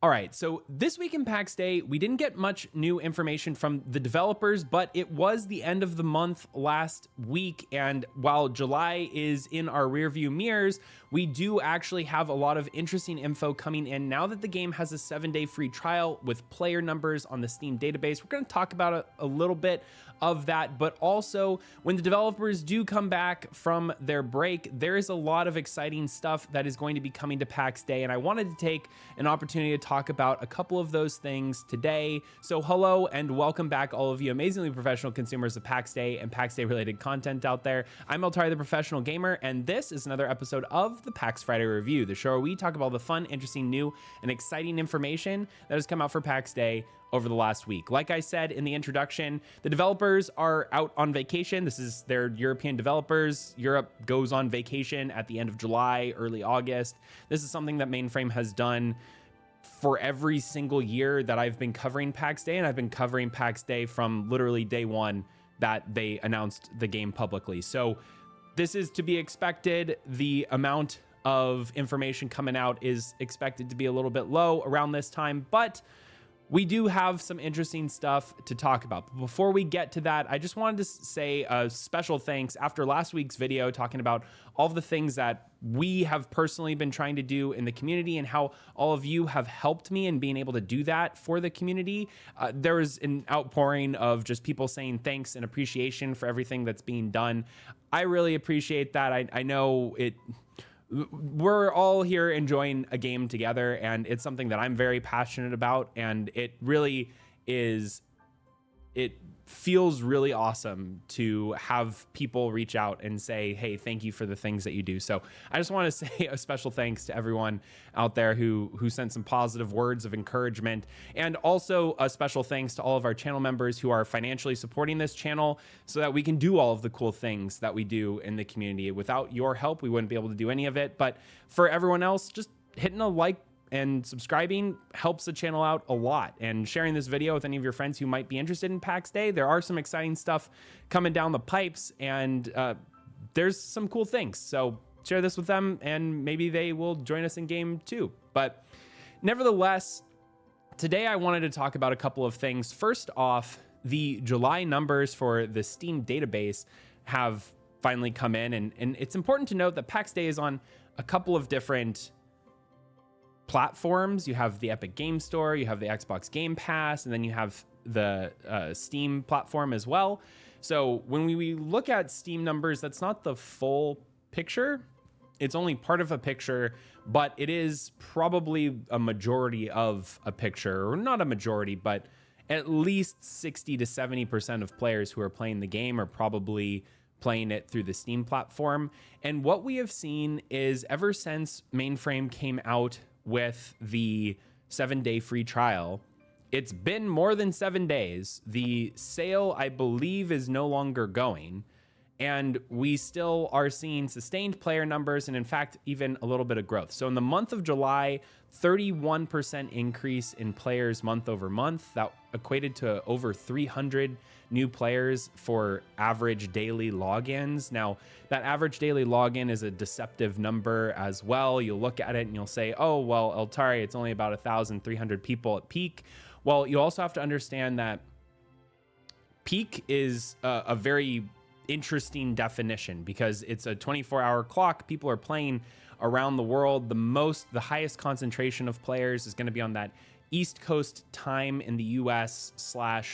All right, so this week in Pax Day, we didn't get much new information from the developers, but it was the end of the month last week. And while July is in our rearview mirrors, we do actually have a lot of interesting info coming in now that the game has a 7-day free trial with player numbers on the Steam database. We're going to talk about a little bit of that, but also when the developers do come back from their break, there is a lot of exciting stuff that is going to be coming to Pax Day, and I wanted to take an opportunity to talk about a couple of those things today. So hello and welcome back, all of you amazingly professional consumers of Pax Day and Pax Day related content out there. I'm Altari, the professional gamer, and this is another episode of the Pax Friday Review, the show where we talk about all the fun, interesting, new, and exciting information that has come out for Pax Day over the last week. Like I said in the introduction, the developers are out on vacation. This is their European developers. Europe goes on vacation at the end of July, early August. This is something that Mainframe has done for every single year that I've been covering Pax Day, and I've been covering Pax Day from literally day one that they announced the game publicly. So this is to be expected. The amount of information coming out is expected to be a little bit low around this time, but we do have some interesting stuff to talk about. But before we get to that, I just wanted to say a special thanks after last week's video talking about all of the things that we have personally been trying to do in the community and how all of you have helped me in being able to do that for the community. There was an outpouring of just people saying thanks and appreciation for everything that's being done. I really appreciate that. I know we're all here enjoying a game together, and it's something that I'm very passionate about, and it really is, it feels really awesome to have people reach out and say, hey, thank you for the things that you do. So I just want to say a special thanks to everyone out there who sent some positive words of encouragement, and also a special thanks to all of our channel members who are financially supporting this channel so that we can do all of the cool things that we do in the community. Without your help, we wouldn't be able to do any of it. But for everyone else, just hitting a like and subscribing helps the channel out a lot, and sharing this video with any of your friends who might be interested in Pax Day. There are some exciting stuff coming down the pipes, and there's some cool things. So share this with them, and maybe they will join us in game too. But nevertheless, today I wanted to talk about a couple of things. First off, the July numbers for the Steam database have finally come in, and it's important to note that Pax Day is on a couple of different platforms. You have the Epic Game Store, you have the Xbox Game Pass, and then you have the Steam platform as well. So when we look at Steam numbers, that's not the full picture. It's only part of a picture, but it is probably a majority of a picture, or not a majority, but at least 60 to 70% of players who are playing the game are probably playing it through the Steam platform. And what we have seen is ever since Mainframe came out with the 7-day free trial, it's been more than 7 days. The sale, I believe, is no longer going, and we still are seeing sustained player numbers, and in fact, even a little bit of growth. So in the month of July, 31% increase in players month over month. That equated to over 300 new players for average daily logins. Now, that average daily login is a deceptive number as well. You'll look at it and you'll say, oh, well, Altari, it's only about 1,300 people at peak. Well, you also have to understand that peak is a very interesting definition, because it's a 24-hour clock. People are playing around the world. The highest concentration of players is going to be on that East Coast time in the US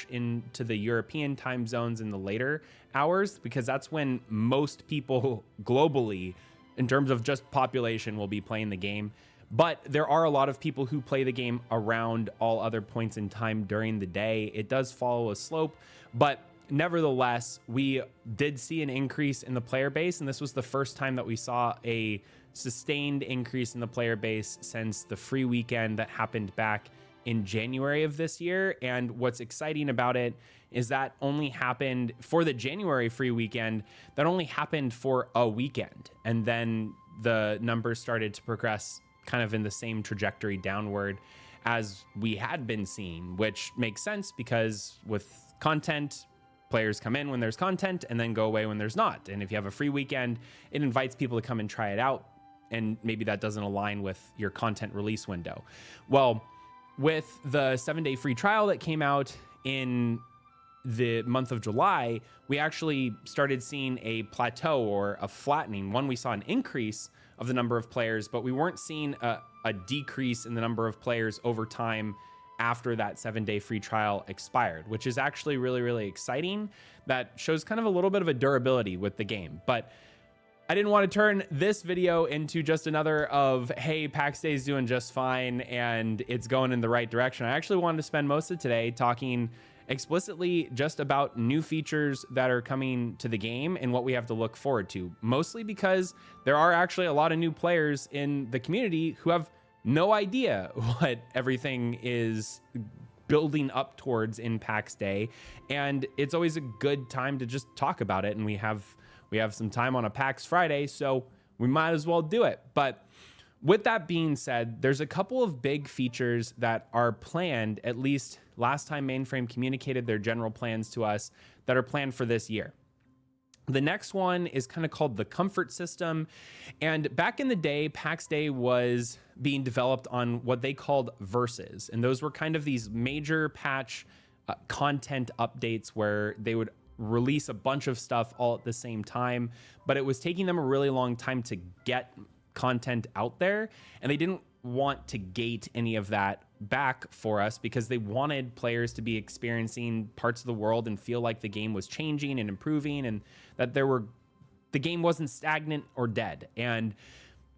/ into the European time zones in the later hours, because that's when most people globally, in terms of just population, will be playing the game. But there are a lot of people who play the game around all other points in time during the day. It does follow a slope, but nevertheless, we did see an increase in the player base, and this was the first time that we saw a sustained increase in the player base since the free weekend that happened back in January of this year. And what's exciting about it is that only happened for the January free weekend. That only happened for a weekend, and then the numbers started to progress kind of in the same trajectory downward as we had been seeing, which makes sense because with content, players come in when there's content and then go away when there's not. And if you have a free weekend, it invites people to come and try it out, and maybe that doesn't align with your content release window. Well, with the 7-day free trial that came out in the month of July, we actually started seeing a plateau or a flattening. One, we saw an increase of the number of players, but we weren't seeing a decrease in the number of players over time after that 7-day free trial expired, which is actually really, really exciting. That shows kind of a little bit of a durability with the game. But I didn't want to turn this video into just another of, hey, Pax Day is doing just fine and it's going in the right direction. I actually wanted to spend most of today talking explicitly just about new features that are coming to the game and what we have to look forward to, mostly because there are actually a lot of new players in the community who have no idea what everything is building up towards in Pax Day, and it's always a good time to just talk about it. And we have some time on a Pax Friday, so we might as well do it. But with that being said, there's a couple of big features that are planned, at least last time Mainframe communicated their general plans to us, that are planned for this year. The next one is kind of called the comfort system. And back in the day, Pax Day was being developed on what they called verses. And those were kind of these major patch content updates where they would release a bunch of stuff all at the same time, but it was taking them a really long time to get content out there. And they didn't want to gate any of that back for us because they wanted players to be experiencing parts of the world and feel like the game was changing and improving, and that the game wasn't stagnant or dead. And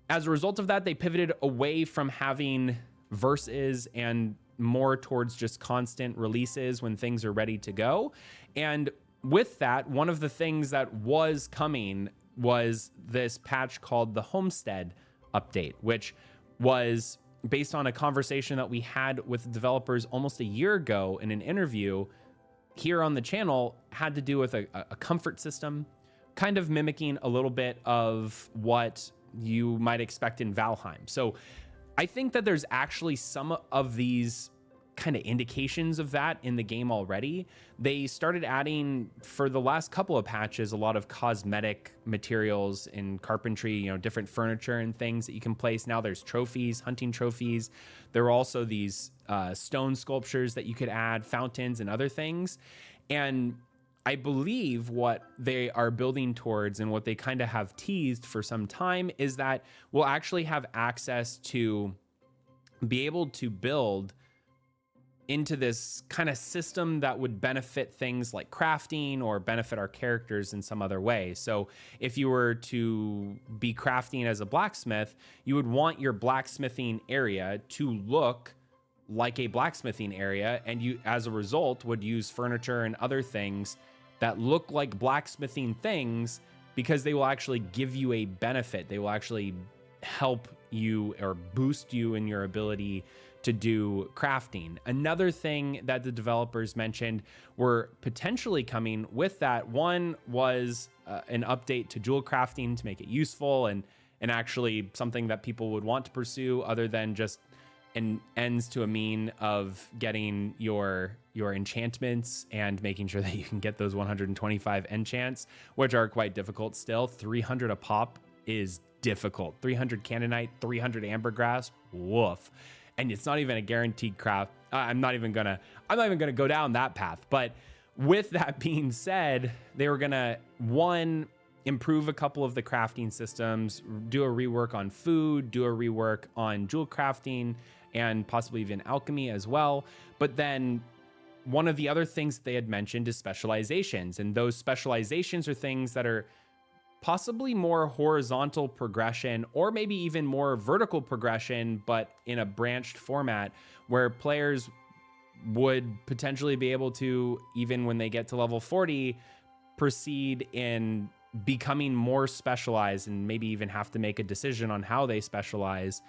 as a result of that, they pivoted away from having verses and more towards just constant releases when things are ready to go. And with that, one of the things that was coming was this patch called the Homestead update, which was based on a conversation that we had with developers almost a year ago in an interview here on the channel, had to do with a comfort system, kind of mimicking a little bit of what you might expect in Valheim. So I think that there's actually some of these kind of indications of that in the game already. They started adding, for the last couple of patches, a lot of cosmetic materials in carpentry, different furniture and things that you can place. Now there's trophies, hunting trophies. There are also these stone sculptures that you could add, fountains and other things. And I believe what they are building towards, and what they kind of have teased for some time, is that we'll actually have access to be able to build into this kind of system that would benefit things like crafting or benefit our characters in some other way. So if you were to be crafting as a blacksmith, you would want your blacksmithing area to look like a blacksmithing area, and you, as a result, would use furniture and other things that look like blacksmithing things, because they will actually give you a benefit. They will actually help you or boost you in your ability to do crafting. Another thing that the developers mentioned were potentially coming with that one was an update to jewel crafting to make it useful and actually something that people would want to pursue, other than just an ends to a mean of getting your enchantments and making sure that you can get those 125 enchants, which are quite difficult still. 300 a pop is difficult. 300 Canaanite, 300 Ambergrass, woof. And it's not even a guaranteed craft. I'm not even gonna go down that path. But with that being said, they were gonna, one, improve a couple of the crafting systems, do a rework on food, do a rework on jewel crafting, and possibly even alchemy as well. But then one of the other things that they had mentioned is specializations. And those specializations are things that are possibly more horizontal progression, or maybe even more vertical progression, but in a branched format, where players would potentially be able to, even when they get to level 40, proceed in becoming more specialized, and maybe even have to make a decision on how they specialize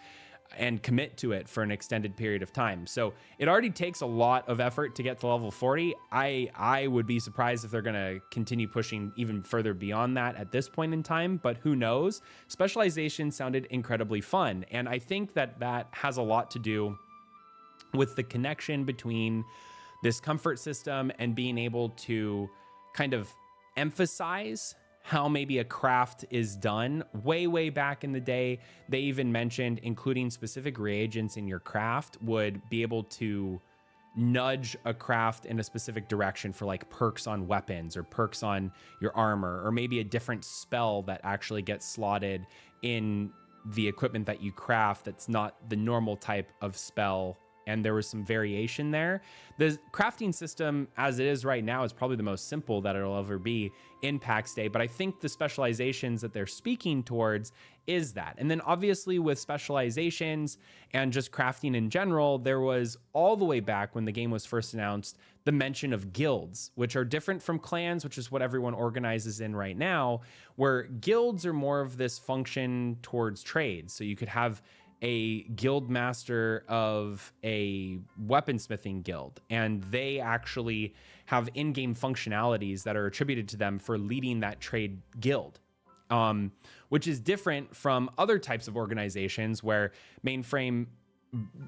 and commit to it for an extended period of time. So it already takes a lot of effort to get to level 40. I would be surprised if they're going to continue pushing even further beyond that at this point in time, but who knows? Specialization sounded incredibly fun, and I think that that has a lot to do with the connection between this comfort system and being able to kind of emphasize how maybe a craft is done. Way back in the day, they even mentioned including specific reagents in your craft would be able to nudge a craft in a specific direction for like perks on weapons or perks on your armor, or maybe a different spell that actually gets slotted in the equipment that you craft that's not the normal type of spell. And there was some variation there. The crafting system as it is right now is probably the most simple that it'll ever be in Pax Dei, but I think the specializations that they're speaking towards is that. And then obviously with specializations and just crafting in general, there was all the way back when the game was first announced, the mention of guilds, which are different from clans, which is what everyone organizes in right now, where guilds are more of this function towards trades. So you could have a guild master of a weaponsmithing guild, and they actually have in-game functionalities that are attributed to them for leading that trade guild, which is different from other types of organizations where Mainframe,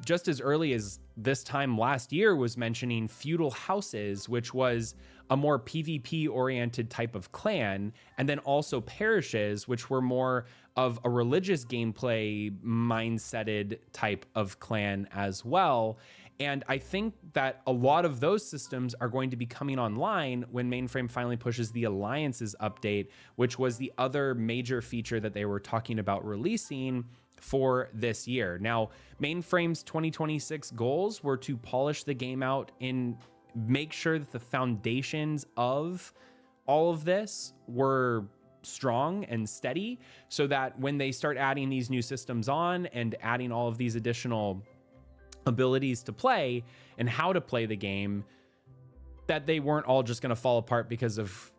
just as early as this time last year, was mentioning feudal houses, which was a more PvP oriented type of clan, and then also parishes, which were more of a religious gameplay mindseted type of clan as well. And I think that a lot of those systems are going to be coming online when Mainframe finally pushes the Alliances update, which was the other major feature that they were talking about releasing for this year. Now, Mainframe's 2026 goals were to polish the game out and make sure that the foundations of all of this were strong and steady, so that when they start adding these new systems on and adding all of these additional abilities to play and how to play the game, that they weren't all just going to fall apart because of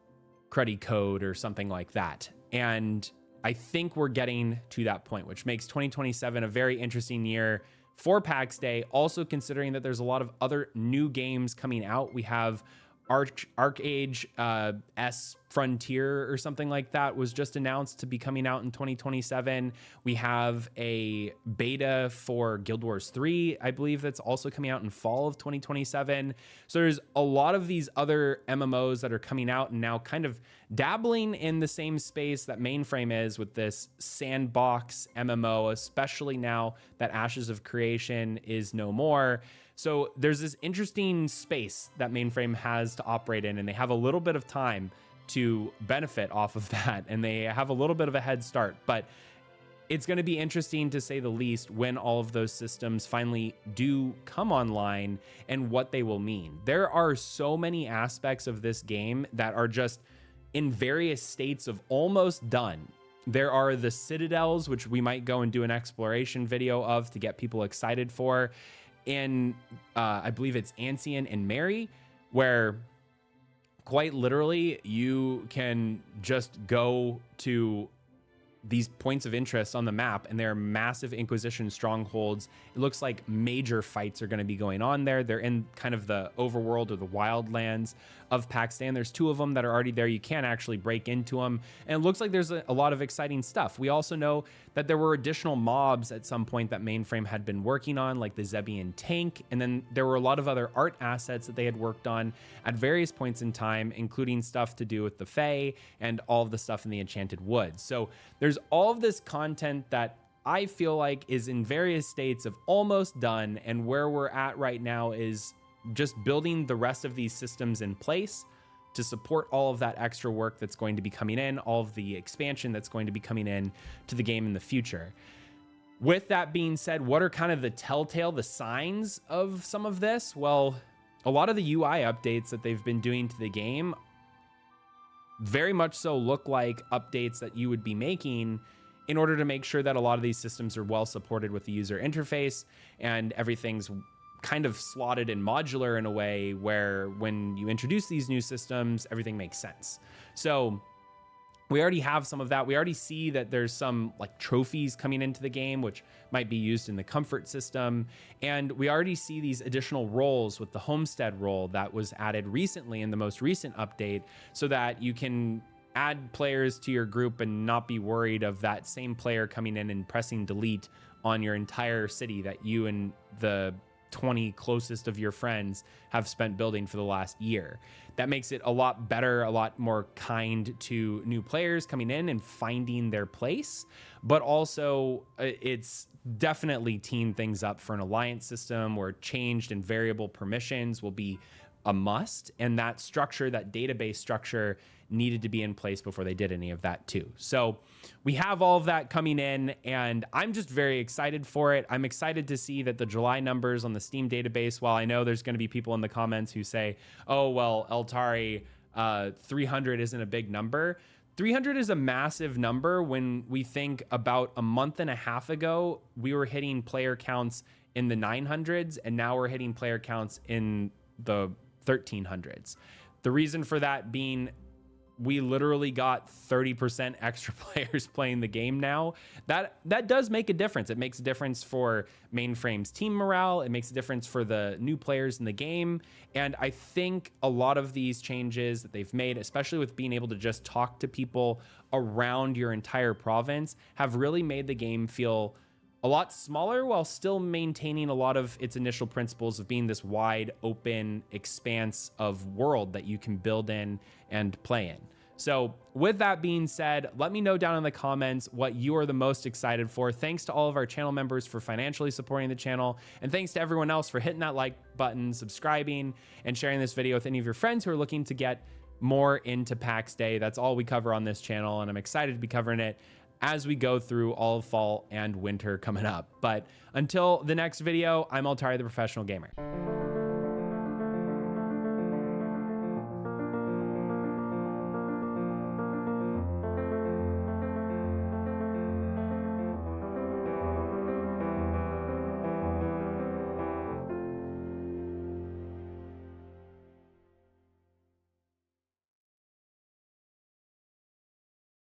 cruddy code or something like that. And I think we're getting to that point, which makes 2027 a very interesting year for Pax Dei. Also considering that there's a lot of other new games coming out. We have Arcage S Frontier or something like that was just announced to be coming out in 2027. We have a beta for Guild Wars 3, I believe, that's also coming out in fall of 2027. So there's a lot of these other MMOs that are coming out and now kind of dabbling in the same space that Mainframe is with this sandbox MMO, especially now that Ashes of Creation is no more. So there's this interesting space that Mainframe has to operate in, and they have a little bit of time to benefit off of that, and they have a little bit of a head start. But it's going to be interesting, to say the least, when all of those systems finally do come online and what they will mean. There are so many aspects of this game that are just in various states of almost done. There are the citadels, which we might go and do an exploration video of to get people excited for. In I believe it's Ancient and Mary, where quite literally you can just go to these points of interest on the map, and they're massive Inquisition strongholds. It looks like major fights are going to be going on there. They're in kind of the overworld or the wildlands of Pax Dei. There's two of them that are already there. You can't actually break into them, and it looks like there's a lot of exciting stuff. We also know that there were additional mobs at some point that Mainframe had been working on, like the Zebian tank, and then there were a lot of other art assets that they had worked on at various points in time, including stuff to do with the Fae and all of the stuff in the Enchanted Woods. So there's all of this content that I feel like is in various states of almost done, and where we're at right now is just building the rest of these systems in place to support all of that extra work that's going to be coming in, all of the expansion that's going to be coming in to the game in the future. With that being said, what are kind of the signs of some of this? Well, a lot of the UI updates that they've been doing to the game very much so look like updates that you would be making in order to make sure that a lot of these systems are well supported with the user interface and everything's kind of slotted and modular in a way where when you introduce these new systems, everything makes sense. So we already have some of that. We already see that there's some like trophies coming into the game, which might be used in the comfort system. And we already see these additional roles with the homestead role that was added recently in the most recent update, so that you can add players to your group and not be worried of that same player coming in and pressing delete on your entire city that you and the 20 closest of your friends have spent building for the last year. That makes it a lot better, a lot more kind to new players coming in and finding their place. But also, it's definitely teeing things up for an alliance system where changed and variable permissions will be a must. And that structure, that database structure, needed to be in place before they did any of that too. So we have all of that coming in, and I'm just very excited for it. I'm excited to see that the July numbers on the Steam database, while I know there's going to be people in the comments who say, oh, well, Eltari, 300 isn't a big number. 300 is a massive number when we think about a month and a half ago, we were hitting player counts in the 900s, and now we're hitting player counts in the 1300s. The reason for that being we literally got 30% extra players playing the game now. That does make a difference. It makes a difference for Mainframe's team morale. It makes a difference for the new players in the game. And I think a lot of these changes that they've made, especially with being able to just talk to people around your entire province, have really made the game feel a lot smaller while still maintaining a lot of its initial principles of being this wide open expanse of world that you can build in and play in. So with that being said, let me know down in the comments what you are the most excited for. Thanks to all of our channel members for financially supporting the channel. And thanks to everyone else for hitting that like button, subscribing, and sharing this video with any of your friends who are looking to get more into Pax Dei. That's all we cover on this channel, and I'm excited to be covering it as we go through all of fall and winter coming up. But until the next video, I'm Eltari, the Professional Gamer.